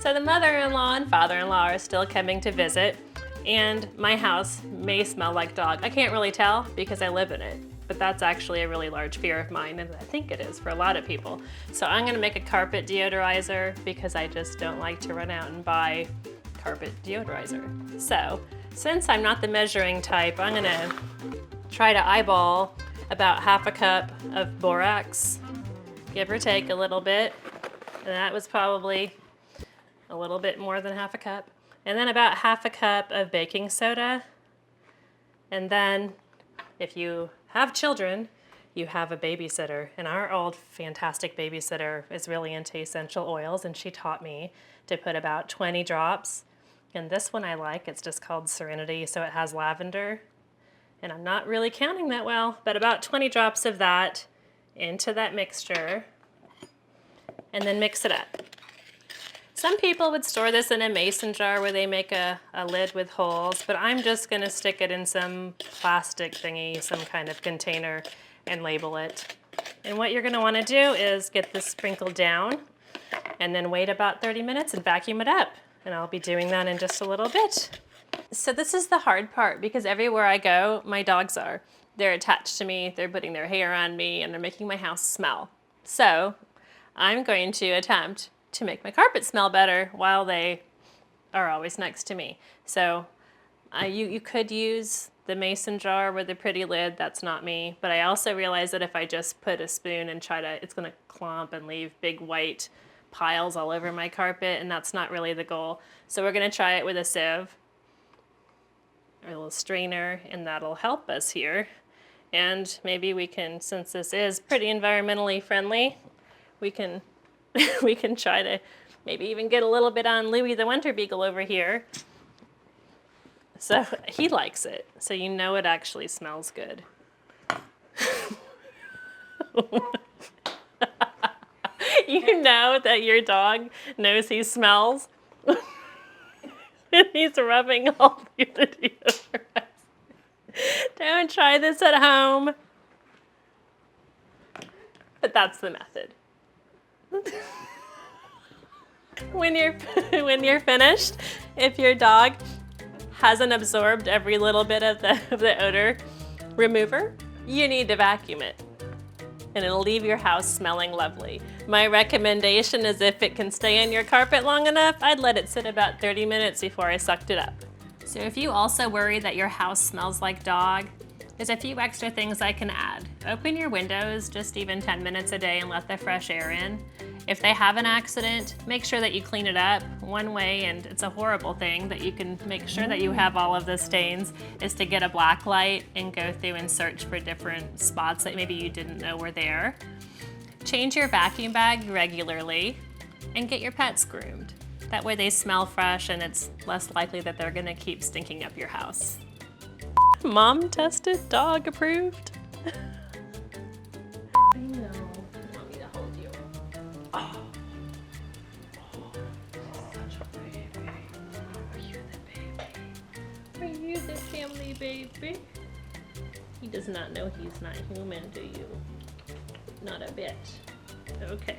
So the mother-in-law and father-in-law are still coming to visit, and my house may smell like dog. I can't really tell because I live in it, but that's actually a really large fear of mine, and I think it is for a lot of people. So I'm gonna make a carpet deodorizer because I just don't like to run out and buy carpet deodorizer. So since I'm not the measuring type, I'm gonna try to eyeball about half a cup of borax, give or take a little bit, and that was probably a little bit more than half a cup. And then about half a cup of baking soda. And then if you have children, you have a babysitter. And our old fantastic babysitter is really into essential oils, and she taught me to put about 20 drops. And this one I like, it's just called Serenity, so it has lavender. And I'm not really counting that well, but about 20 drops of that into that mixture, and then mix it up. Some people would store this in a mason jar where they make a lid with holes, but I'm just gonna stick it in some plastic thingy, some kind of container, and label it. And what you're gonna wanna do is get this sprinkled down and then wait about 30 minutes and vacuum it up. And I'll be doing that in just a little bit. So this is the hard part because everywhere I go, my dogs are. They're attached to me, they're putting their hair on me, and they're making my house smell. So I'm going to attempt to make my carpet smell better while they are always next to me. So you could use the mason jar with the pretty lid, that's not me, but I also realize that if I just put a spoon and it's gonna clump and leave big white piles all over my carpet, and that's not really the goal. So we're gonna try it with a sieve, or a little strainer, and that'll help us here. And maybe we can, since this is pretty environmentally friendly, we can we can try to maybe even get a little bit on Louie the Winter Beagle over here. So he likes it, so you know it actually smells good. You know that your dog knows he smells. And he's rubbing all through the deodorizer. Don't try this at home. But that's the method. When you're finished, if your dog hasn't absorbed every little bit of the odor remover, you need to vacuum it. And it'll leave your house smelling lovely. My recommendation is if it can stay in your carpet long enough, I'd let it sit about 30 minutes before I sucked it up. So if you also worry that your house smells like dog, there's a few extra things I can add. Open your windows just even 10 minutes a day and let the fresh air in. If they have an accident, make sure that you clean it up. One way, and it's a horrible thing, that you can make sure that you have all of the stains, is to get a black light and go through and search for different spots that maybe you didn't know were there. Change your vacuum bag regularly, and get your pets groomed. That way they smell fresh and it's less likely that they're gonna keep stinking up your house. Mom tested, dog approved. I know. Want me to hold you? Oh. Such a baby. Are you the baby? Are you the family baby? He does not know he's not human, do you? Not a bit. Okay.